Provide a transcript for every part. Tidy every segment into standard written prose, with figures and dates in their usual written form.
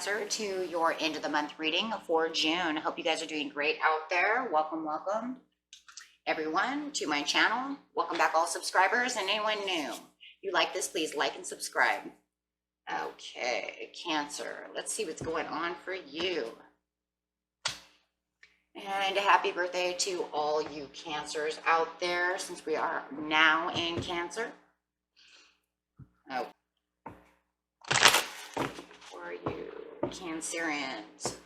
Cancer, to your end of the month reading for June. Hope you guys are doing great out there. Welcome, everyone, to my channel. Welcome back, all subscribers and anyone new. If you like this, please like and subscribe. Okay, Cancer, let's see what's going on for you. And happy birthday to all you Cancers out there, since we are now in Cancer. Oh. For you Cancerians.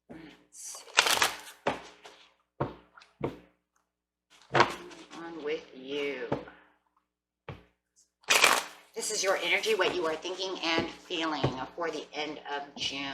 Let's see. On with you. This is your energy, what you are thinking and feeling for the end of June.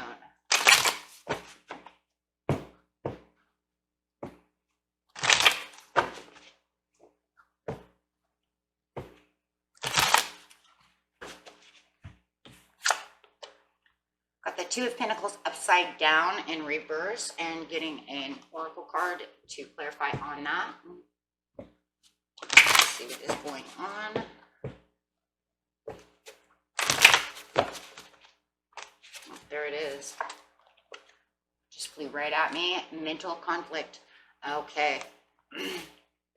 Got the Two of Pentacles upside down in reverse and getting an oracle card to clarify on that. Let's see what is going on. There it is. Just flew right at me. Mental conflict. Okay.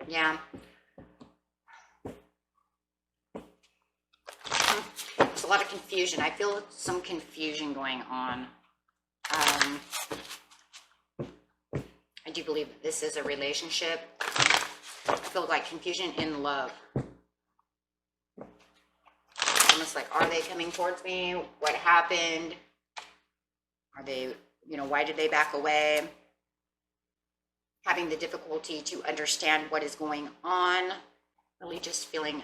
Yeah. There's a lot of confusion. I feel some confusion going on. I do believe that this is a relationship. I feel like confusion in love. Almost like, are they coming towards me? What happened? Are they, why did they back away? Having the difficulty to understand what is going on. Really just feeling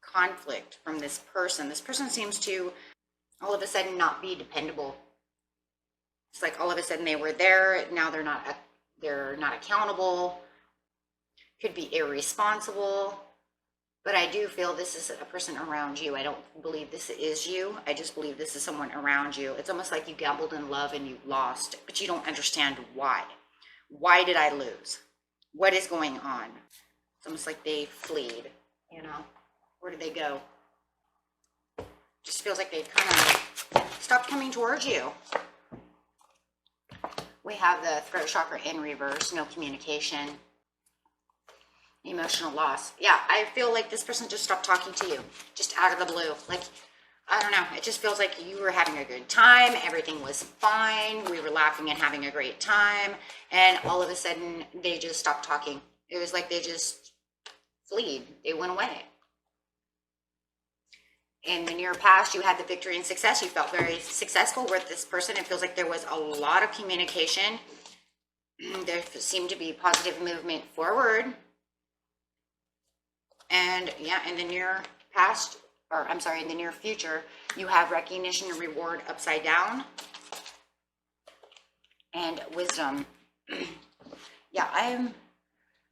conflict from this person. This person seems to all of a sudden not be dependable. It's like all of a sudden they were there. Now they're not accountable. Could be irresponsible. But I do feel this is a person around you. I don't believe this is you. I just believe this is someone around you. It's almost like you gambled in love and you lost, but you don't understand why. Why did I lose? What is going on? It's almost like they fled, Where did they go? Just feels like they kind of stopped coming towards you. We have the throat chakra in reverse, no communication. Emotional loss. Yeah, I feel like this person just stopped talking to you, just out of the blue. Like, I don't know. It just feels like you were having a good time. Everything was fine. We were laughing and having a great time. And all of a sudden, they just stopped talking. It was like they just fled. They went away. In the near past, you had the victory and success. You felt very successful with this person. It feels like there was a lot of communication. There seemed to be positive movement forward. And yeah, in the near past, in the near future, you have recognition and reward upside down. And wisdom. Yeah,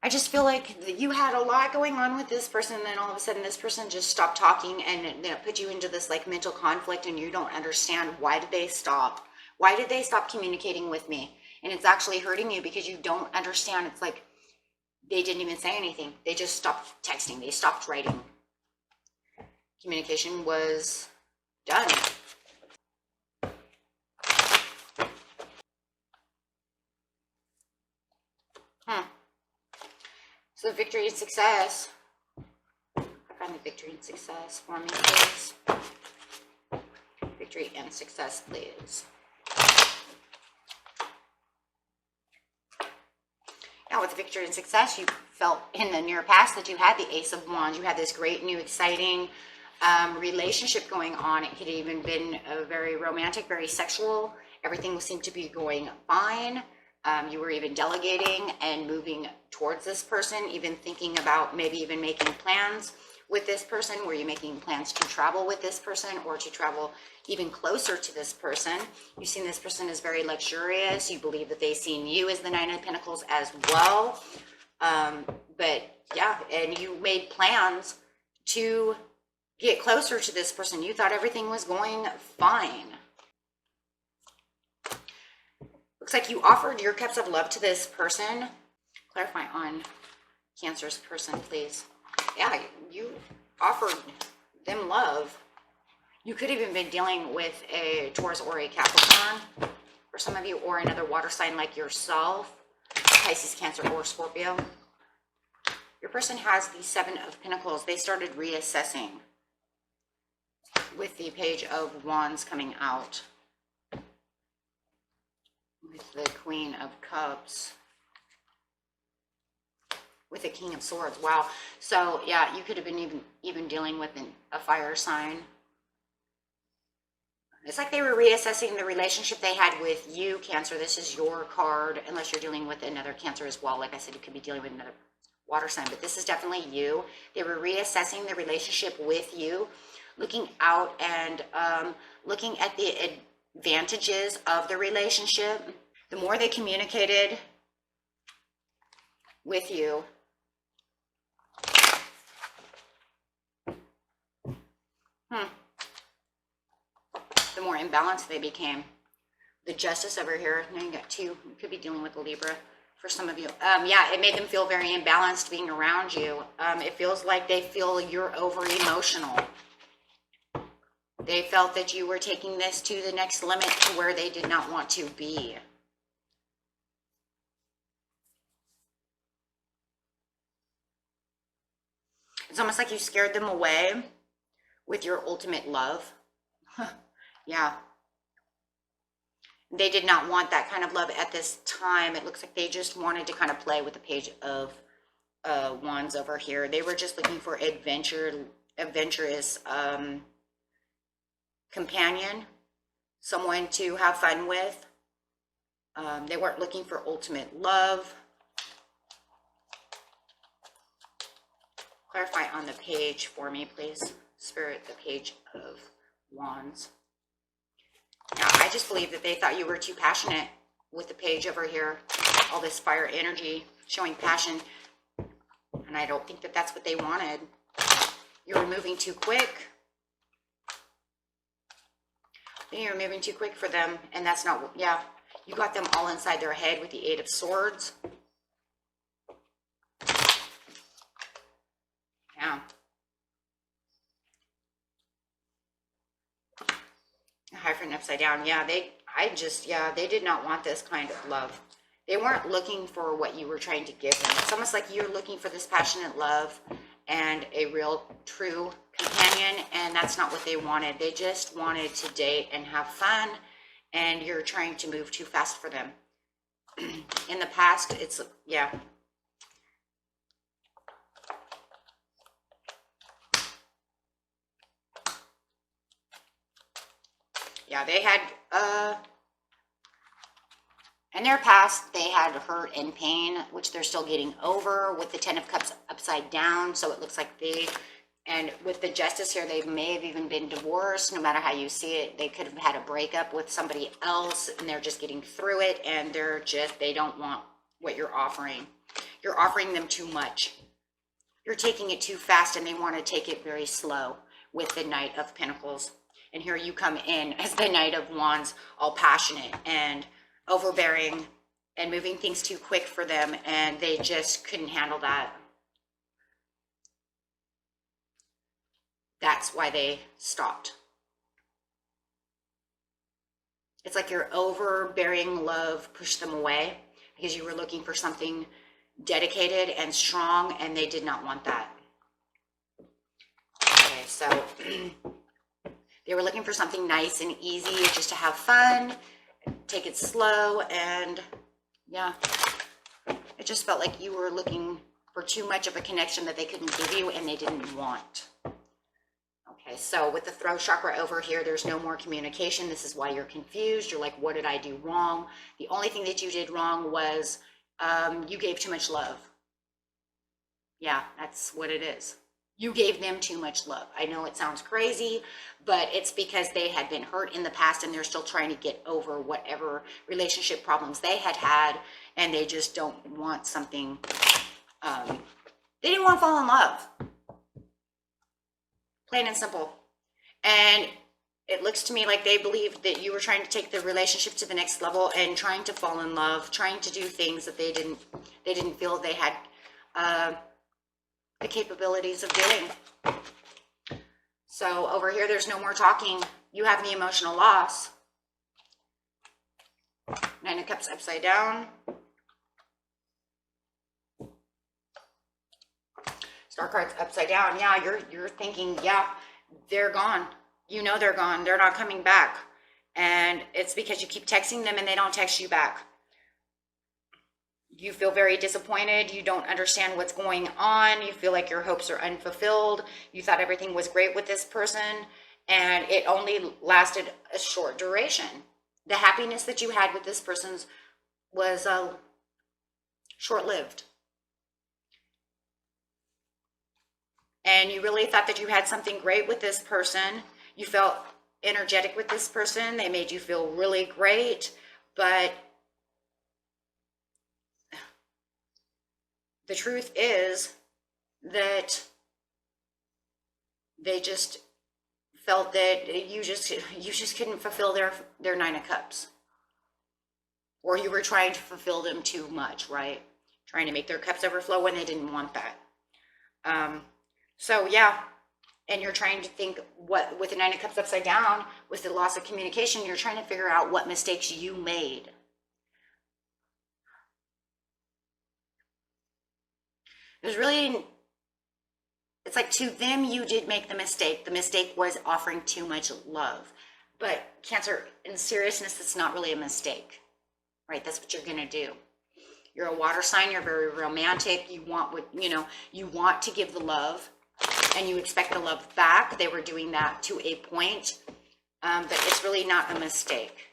I just feel like you had a lot going on with this person, and then all of a sudden this person just stopped talking, and it put you into this like mental conflict, and you don't understand why did they stop? Why did they stop communicating with me? And it's actually hurting you because you don't understand. It's like they didn't even say anything. They just stopped texting. They stopped writing. Communication was done. So victory and success. Find the victory and success for me, please. Victory and success, please. Now, with victory and success, you felt in the near past that you had the Ace of Wands. You had this great, new, exciting relationship going on. It could have even been a very romantic, very sexual. Everything seemed to be going fine. You were even delegating and moving towards this person, even thinking about maybe even making plans with this person. Were you making plans to travel with this person or to travel even closer to this person? You've seen this person as very luxurious. You believe that they've seen you as the Nine of Pentacles as well. But yeah, and you made plans to get closer to this person. You thought everything was going fine. Looks like you offered your cups of love to this person. Clarify on Cancer's person, please. Yeah, you offered them love. You could have even been dealing with a Taurus or a Capricorn for some of you, or another water sign like yourself, Pisces, Cancer, or Scorpio. Your person has the Seven of Pentacles. They started reassessing with the Page of Wands coming out, with the Queen of Cups, with the King of Swords. Wow. So yeah, you could have been even dealing with a fire sign. It's like they were reassessing the relationship they had with you, Cancer. This is your card, unless you're dealing with another Cancer as well. Like I said, you could be dealing with another water sign, but this is definitely you. They were reassessing the relationship with you, looking out and looking at the advantages of the relationship. The more they communicated with you, the more imbalanced they became. The Justice over here, now you got two, you could be dealing with a Libra for some of you. Yeah, it made them feel very imbalanced being around you. It feels like they feel you're over emotional. They felt that you were taking this to the next limit, to where they did not want to be. It's almost like you scared them away with your ultimate love. Yeah. They did not want that kind of love at this time. It looks like they just wanted to kind of play with the Page of Wands over here. They were just looking for adventurous companion, someone to have fun with. They weren't looking for ultimate love. Clarify on the page for me, please. Spirit, the Page of Wands. Now, I just believe that they thought you were too passionate with the page over here. All this fire energy, showing passion. And I don't think that that's what they wanted. You were moving too quick. You were moving too quick for them. And that's not, yeah. You got them all inside their head with the Eight of Swords. Yeah. Hyphen upside down. Yeah, they did not want this kind of love. They weren't looking for what you were trying to give them. It's almost like you're looking for this passionate love and a real true companion, and that's not what they wanted. They just wanted to date and have fun, and you're trying to move too fast for them. In the past, it's, yeah. Yeah, they had, in their past, they had hurt and pain, which they're still getting over with the Ten of Cups upside down. So it looks like and with the Justice here, they may have even been divorced. No matter how you see it, they could have had a breakup with somebody else, and they're just getting through it, and they don't want what you're offering. You're offering them too much. You're taking it too fast, and they want to take it very slow with the Knight of Pentacles. And here you come in as the Knight of Wands, all passionate and overbearing and moving things too quick for them, and they just couldn't handle that. That's why they stopped. It's like your overbearing love pushed them away, because you were looking for something dedicated and strong, and they did not want that. Okay, so they were looking for something nice and easy, just to have fun, take it slow, and yeah, it just felt like you were looking for too much of a connection that they couldn't give you, and they didn't want. Okay, so with the throat chakra over here, there's no more communication. This is why you're confused. You're like, what did I do wrong? The only thing that you did wrong was you gave too much love. Yeah, that's what it is. You gave them too much love. I know it sounds crazy, but it's because they had been hurt in the past, and they're still trying to get over whatever relationship problems they had had, and they just don't want something, they didn't want to fall in love. Plain and simple. And it looks to me like they believed that you were trying to take the relationship to the next level and trying to fall in love, trying to do things that they didn't feel they had the capabilities of doing. So over here, there's no more talking. You have the emotional loss. Nine of Cups upside down. Star cards upside down. Yeah, you're thinking, yeah, they're gone. You know they're gone. They're not coming back. And it's because you keep texting them and they don't text you back. You feel very disappointed. You don't understand what's going on. You feel like your hopes are unfulfilled. You thought everything was great with this person, and it only lasted a short duration. The happiness that you had with this person was short-lived. And you really thought that you had something great with this person. You felt energetic with this person. They made you feel really great, but the truth is that they just felt that you just couldn't fulfill their Nine of Cups. Or you were trying to fulfill them too much, right? Trying to make their cups overflow when they didn't want that. So yeah, and you're trying to think what, with the Nine of Cups upside down, with the loss of communication, you're trying to figure out what mistakes you made. It's like, to them, you did make the mistake. The mistake was offering too much love. But Cancer, in seriousness, it's not really a mistake, right? That's what you're going to do. You're a water sign. You're very romantic. You want what, you want to give the love and you expect the love back. They were doing that to a point, but it's really not a mistake.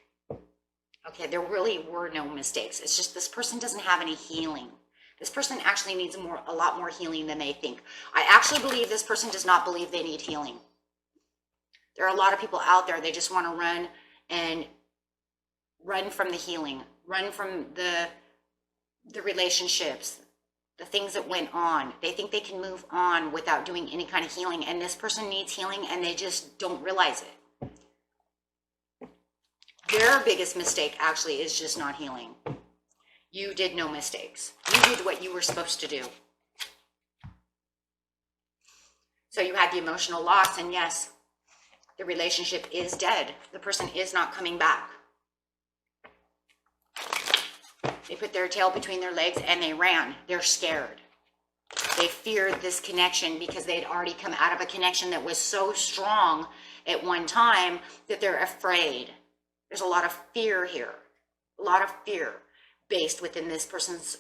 Okay, there really were no mistakes. It's just this person doesn't have any healing. This person actually needs a lot more healing than they think. I actually believe this person does not believe they need healing. There are a lot of people out there, they just want to run from the healing, run from the relationships, the things that went on. They think they can move on without doing any kind of healing, and this person needs healing and they just don't realize it. Their biggest mistake actually is just not healing. You did no mistakes. You did what you were supposed to do. So you had the emotional loss, and yes, the relationship is dead. The person is not coming back. They put their tail between their legs and they ran. They're scared. They feared this connection because they'd already come out of a connection that was so strong at one time that they're afraid. There's a lot of fear here, a lot of fear based within this person's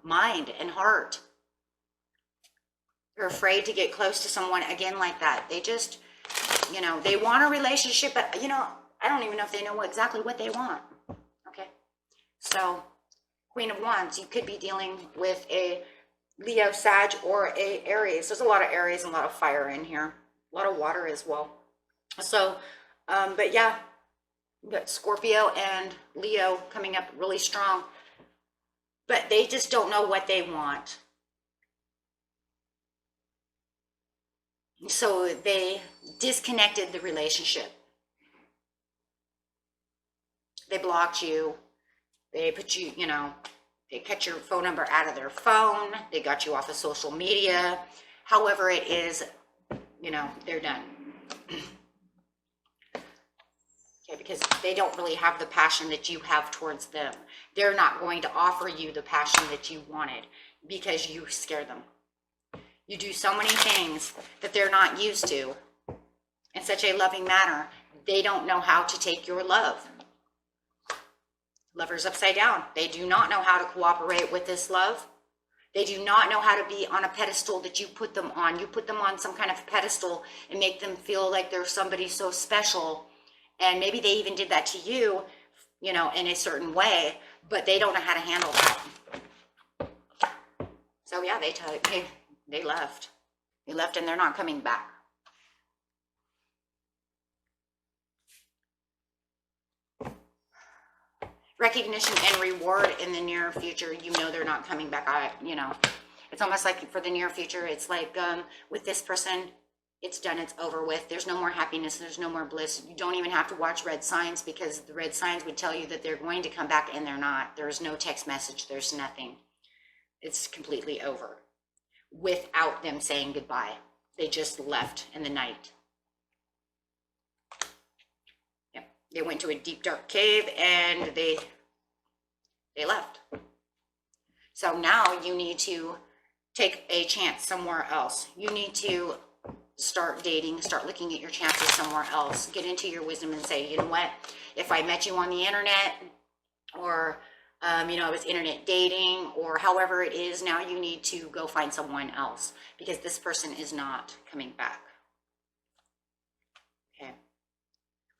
mind and heart. They're afraid to get close to someone again like that. They just, they want a relationship, but I don't even know if they know exactly what they want. Okay. So Queen of Wands, you could be dealing with a Leo, Sag, or a Aries. There's a lot of Aries and a lot of fire in here. A lot of water as well. So, but yeah, we got Scorpio and Leo coming up really strong. But they just don't know what they want. So they disconnected the relationship. They blocked you. They put you, they cut your phone number out of their phone. They got you off of social media. However it is, they're done. Okay, because they don't really have the passion that you have towards them. They're not going to offer you the passion that you wanted because you scare them. You do so many things that they're not used to in such a loving manner. They don't know how to take your love. Lovers upside down. They do not know how to cooperate with this love. They do not know how to be on a pedestal that you put them on. You put them on some kind of pedestal and make them feel like they're somebody so special. And maybe they even did that to you, in a certain way, but they don't know how to handle that. So yeah, they left. They left and they're not coming back. Recognition and reward in the near future, they're not coming back. It's almost like for the near future, it's like with this person, it's done, it's over with. There's no more happiness, there's no more bliss. You don't even have to watch red signs because the red signs would tell you that they're going to come back and they're not. There's no text message, there's nothing. It's completely over without them saying goodbye. They just left in the night. They went to a deep, dark cave and they left. So now you need to take a chance somewhere else. You need to start dating, start looking at your chances somewhere else. Get into your wisdom and say, you know what? If I met you on the internet, or it was internet dating, or however it is, now you need to go find someone else because this person is not coming back. Okay.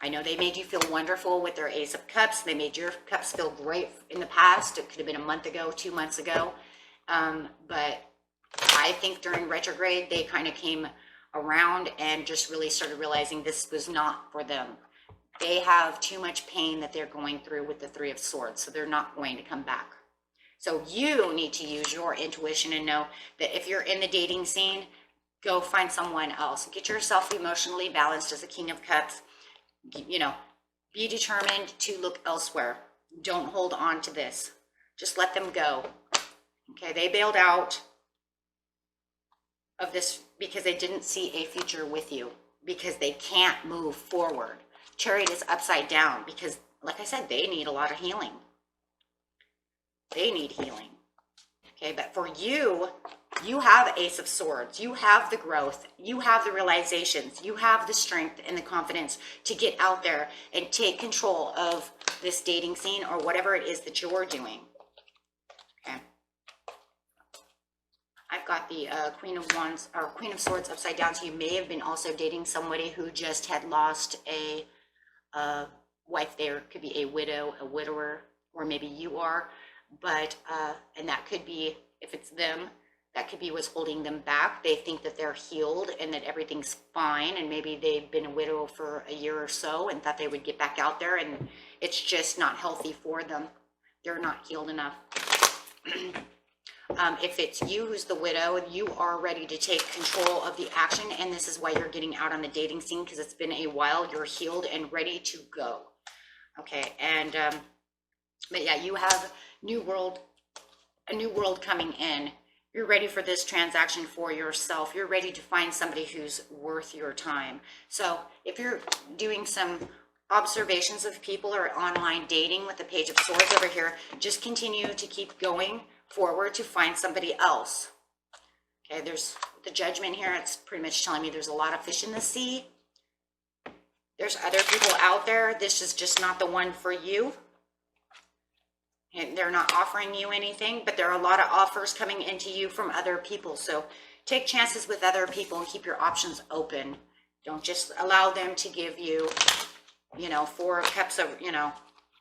I know they made you feel wonderful with their Ace of Cups. They made your cups feel great in the past. It could have been a month ago, 2 months ago. But I think during retrograde, they kind of came around and just really started realizing this was not for them. They have too much pain that they're going through with the Three of Swords, so they're not going to come back. So you need to use your intuition and know that if you're in the dating scene, go find someone else. Get yourself emotionally balanced as a King of Cups. Be determined to look elsewhere. Don't hold on to this. Just let them go. Okay, they bailed out of this because they didn't see a future with you, because they can't move forward. Chariot is upside down because, like I said, they need a lot of healing. They need healing. Okay, but for you, you have Ace of Swords. You have the growth. You have the realizations. You have the strength and the confidence to get out there and take control of this dating scene or whatever it is that you're doing. Okay. I've got the Queen of Wands or Queen of Swords upside down. So you may have been also dating somebody who just had lost a wife. There could be a widow, a widower, or maybe you are. But and that could be, if it's them, that could be what's holding them back. They think that they're healed and that everything's fine, and maybe they've been a widow for a year or so and thought they would get back out there, and it's just not healthy for them. They're not healed enough. If it's you who's the widow, you are ready to take control of the action, and this is why you're getting out on the dating scene, because it's been a while. You're healed and ready to go. Okay, and but yeah, you have a new world coming in. You're ready for this transaction for yourself. You're ready to find somebody who's worth your time. So if you're doing some observations of people or online dating with the Page of Swords over here, just continue to keep going forward to find somebody else. Okay, there's the Judgment here. It's pretty much telling me there's a lot of fish in the sea. There's other people out there. This is just not the one for you. And they're not offering you anything, but there are a lot of offers coming into you from other people. So take chances with other people and keep your options open. Don't just allow them to give you, 4 cups of,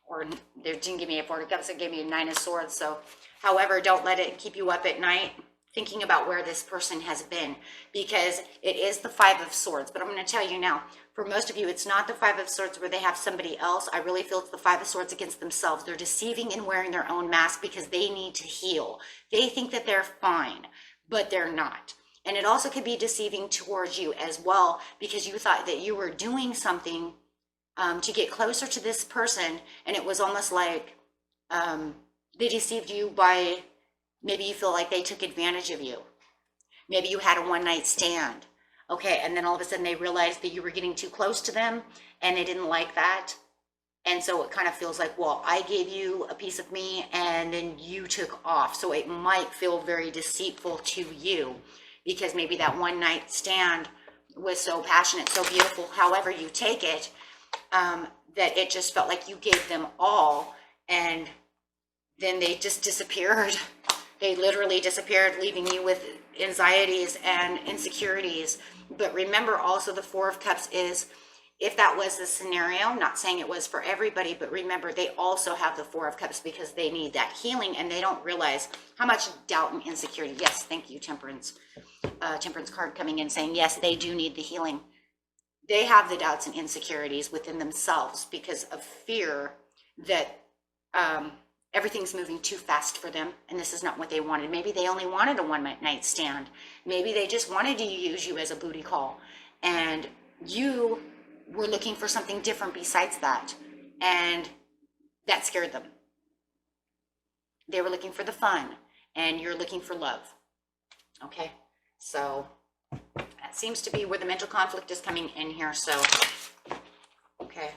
or they didn't give me a 4 cups, they gave me a 9 of Swords. So, however, don't let it keep you up at night thinking about where this person has been, because it is the 5 of Swords. But I'm going to tell you now, for most of you, it's not the 5 of Swords where they have somebody else. I really feel it's the 5 of Swords against themselves. They're deceiving and wearing their own mask because they need to heal. They think that they're fine, but they're not. And it also could be deceiving towards you as well, because you thought that you were doing something to get closer to this person, and it was almost like they deceived you by, maybe you feel like they took advantage of you. Maybe you had a one-night stand. Okay, and then all of a sudden they realized that you were getting too close to them and they didn't like that. And so it kind of feels like, well, I gave you a piece of me and then you took off. So it might feel very deceitful to you because maybe that one-night stand was so passionate, so beautiful, however you take it, that it just felt like you gave them all, and then they just disappeared. They literally disappeared, leaving you with anxieties and insecurities. But remember also, the 4 of Cups is, if that was the scenario, not saying it was for everybody, but remember, they also have the 4 of Cups because they need that healing, and they don't realize how much doubt and insecurity. Yes, thank you, Temperance. Temperance card coming in saying, yes, they do need the healing. They have the doubts and insecurities within themselves because of fear that everything's moving too fast for them, and this is not what they wanted. Maybe they only wanted a one-night stand. Maybe they just wanted to use you as a booty call, and you were looking for something different besides that, and that scared them. They were looking for the fun, and you're looking for love. Okay, so that seems to be where the mental conflict is coming in here. So, okay.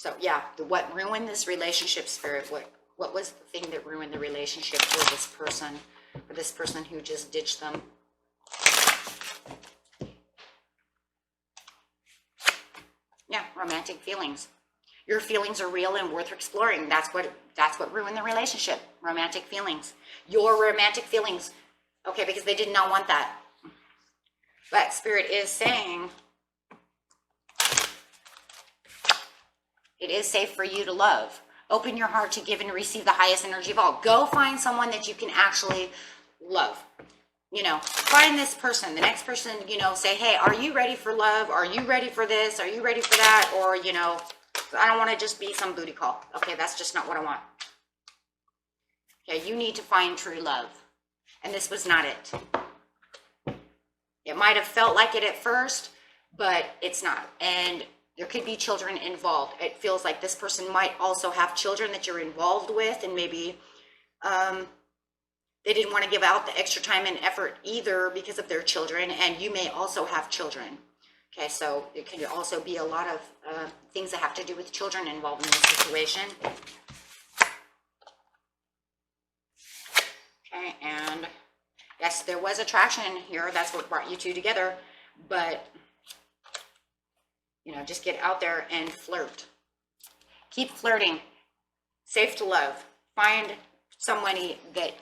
So yeah, what ruined this relationship, Spirit? What was the thing that ruined the relationship for this person who just ditched them? Yeah, romantic feelings. Your feelings are real and worth exploring. That's what ruined the relationship. Romantic feelings. Your romantic feelings. Okay, because they did not want that. But Spirit is saying it is safe for you to love. Open your heart to give and receive the highest energy of all. Go find someone that you can actually love. Find this person, the next person, say, hey, are you ready for love? Are you ready for this? Are you ready for that? Or, I don't want to just be some booty call. Okay, that's just not what I want. Okay, you need to find true love. And this was not it. It might have felt like it at first, but it's not. And there could be children involved. It feels like this person might also have children that you're involved with, and maybe they didn't want to give out the extra time and effort either because of their children, and you may also have children. Okay, so it could also be a lot of things that have to do with children involved in this situation. Okay, and yes, there was attraction here. That's what brought you two together, but just get out there and flirt. Keep flirting. Safe to love. Find somebody that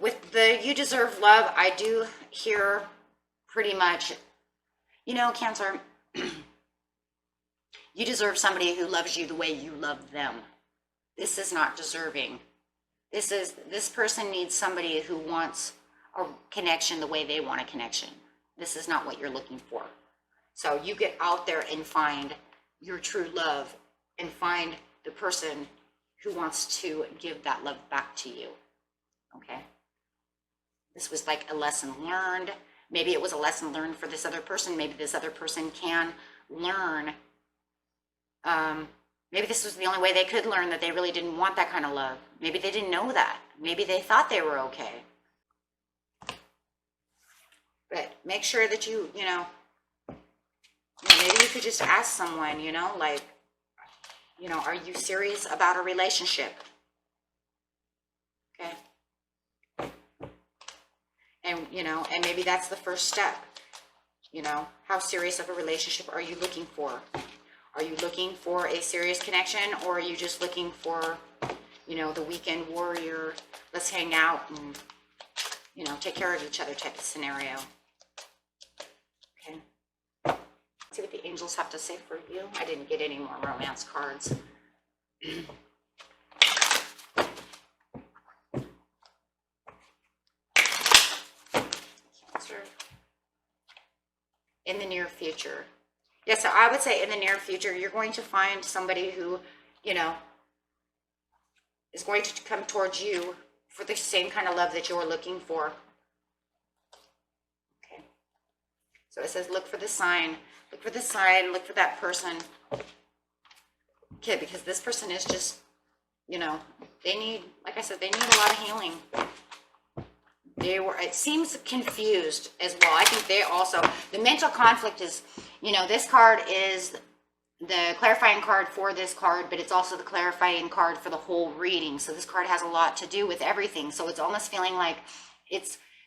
with the you deserve love, I do hear pretty much, Cancer, you deserve somebody who loves you the way you love them. This is not deserving. This person needs somebody who wants a connection the way they want a connection. This is not what you're looking for. So you get out there and find your true love and find the person who wants to give that love back to you. Okay? This was like a lesson learned. Maybe it was a lesson learned for this other person. Maybe this other person can learn. Maybe this was the only way they could learn that they really didn't want that kind of love. Maybe they didn't know that. Maybe they thought they were okay. But make sure that maybe you could just ask someone, are you serious about a relationship? Okay. And, and maybe that's the first step. How serious of a relationship are you looking for? Are you looking for a serious connection, or are you just looking for, the weekend warrior, let's hang out and, take care of each other type of scenario? Okay. Let's see what the angels have to say for you. I didn't get any more romance cards. Cancer. In the near future. Yeah, so I would say in the near future, you're going to find somebody who, is going to come towards you for the same kind of love that you're looking for. Okay. So it says, look for the sign. Look for the sign. Look for that person. Okay, because this person is just, they need, like I said, they need a lot of healing. It seems confused as well. I think they also, the mental conflict is, this card is the clarifying card for this card, but it's also the clarifying card for the whole reading. So this card has a lot to do with everything. So it's almost feeling like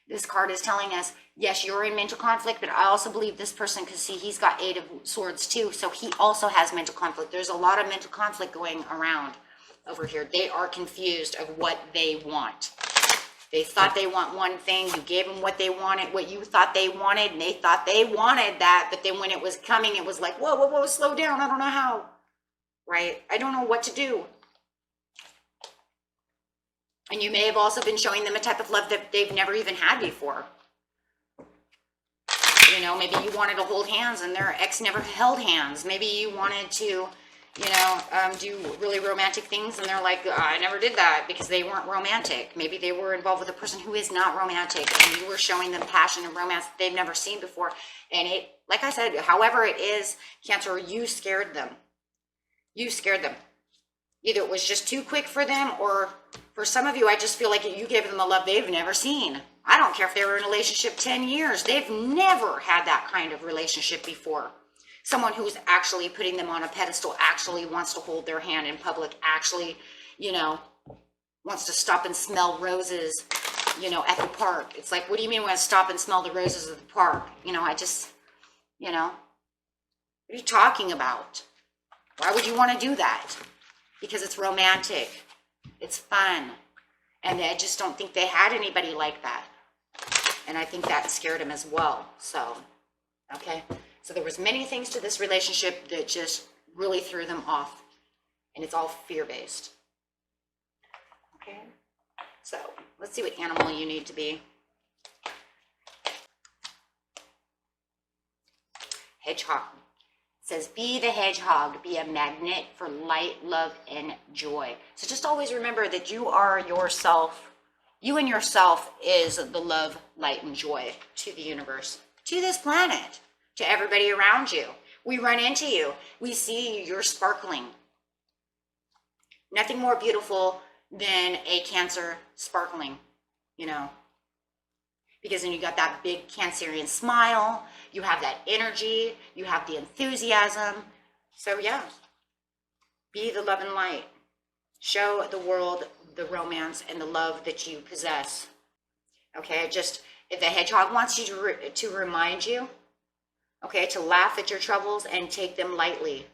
this card is telling us, yes, you're in mental conflict, but I also believe this person, because see, he's got 8 of Swords too. So he also has mental conflict. There's a lot of mental conflict going around over here. They are confused of what they want. They thought they want one thing. You gave them what they wanted, what you thought they wanted, and they thought they wanted that. But then when it was coming, it was like, whoa, whoa, whoa, slow down. I don't know how, right? I don't know what to do. And you may have also been showing them a type of love that they've never even had before. Maybe you wanted to hold hands and their ex never held hands. Maybe you wanted to, do really romantic things, and they're like, I never did that, because they weren't romantic. Maybe they were involved with a person who is not romantic, and you were showing them passion and romance that they've never seen before. And it, like I said, however it is, Cancer, you scared them. You scared them. Either it was just too quick for them, or for some of you, I just feel like you gave them a love they've never seen. I don't care if they were in a relationship 10 years. They've never had that kind of relationship before. someone who's actually putting them on a pedestal, actually wants to hold their hand in public, actually, you know, wants to stop and smell roses, you know, at the park. It's like, what do you mean we want to stop and smell the roses at the park? You know, I just, you know, what are you talking about? Why would you want to do that? Because it's romantic. It's fun. And I just don't think they had anybody like that. And I think that scared him as well. So, okay. So there was many things to this relationship that just really threw them off. And it's all fear-based. Okay. So let's see what animal you need to be. Hedgehog. It says, be the hedgehog, be a magnet for light, love, and joy. So just always remember that you are yourself. You and yourself is the love, light, and joy to the universe, to this planet, to everybody around you. We run into you. We see you're sparkling. Nothing more beautiful than a Cancer sparkling, you know. Because then you got that big Cancerian smile, you have that energy, you have the enthusiasm. So yeah, be the love and light. Show the world the romance and the love that you possess. Okay, just if the hedgehog wants you to remind you, okay, to laugh at your troubles and take them lightly.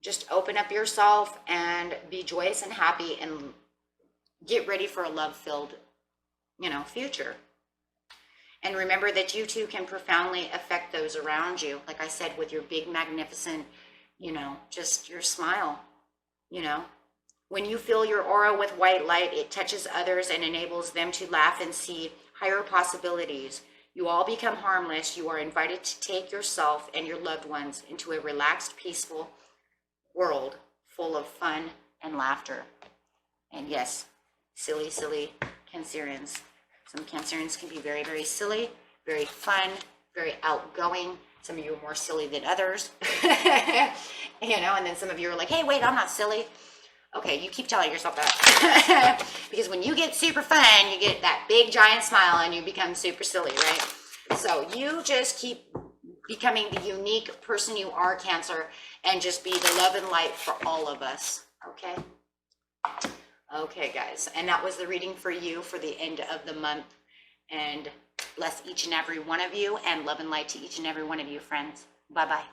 Just open up yourself and be joyous and happy and get ready for a love-filled, you know, future. And remember that you too can profoundly affect those around you. Like I said, with your big, magnificent, you know, just your smile, you know. When you fill your aura with white light, it touches others and enables them to laugh and see higher possibilities. You all become harmless. You are invited to take yourself and your loved ones into a relaxed, peaceful world full of fun and laughter. And yes, silly, silly Cancerians. Some Cancerians can be very, very silly, very fun, very outgoing. Some of you are more silly than others. You know, and then some of you are like, hey, wait, I'm not silly. Okay, you keep telling yourself that. Because when you get super fun, you get that big giant smile and you become super silly, right? So you just keep becoming the unique person you are, Cancer, and just be the love and light for all of us, okay? Okay, guys, and that was the reading for you for the end of the month. And bless each and every one of you, and love and light to each and every one of you, friends. Bye-bye.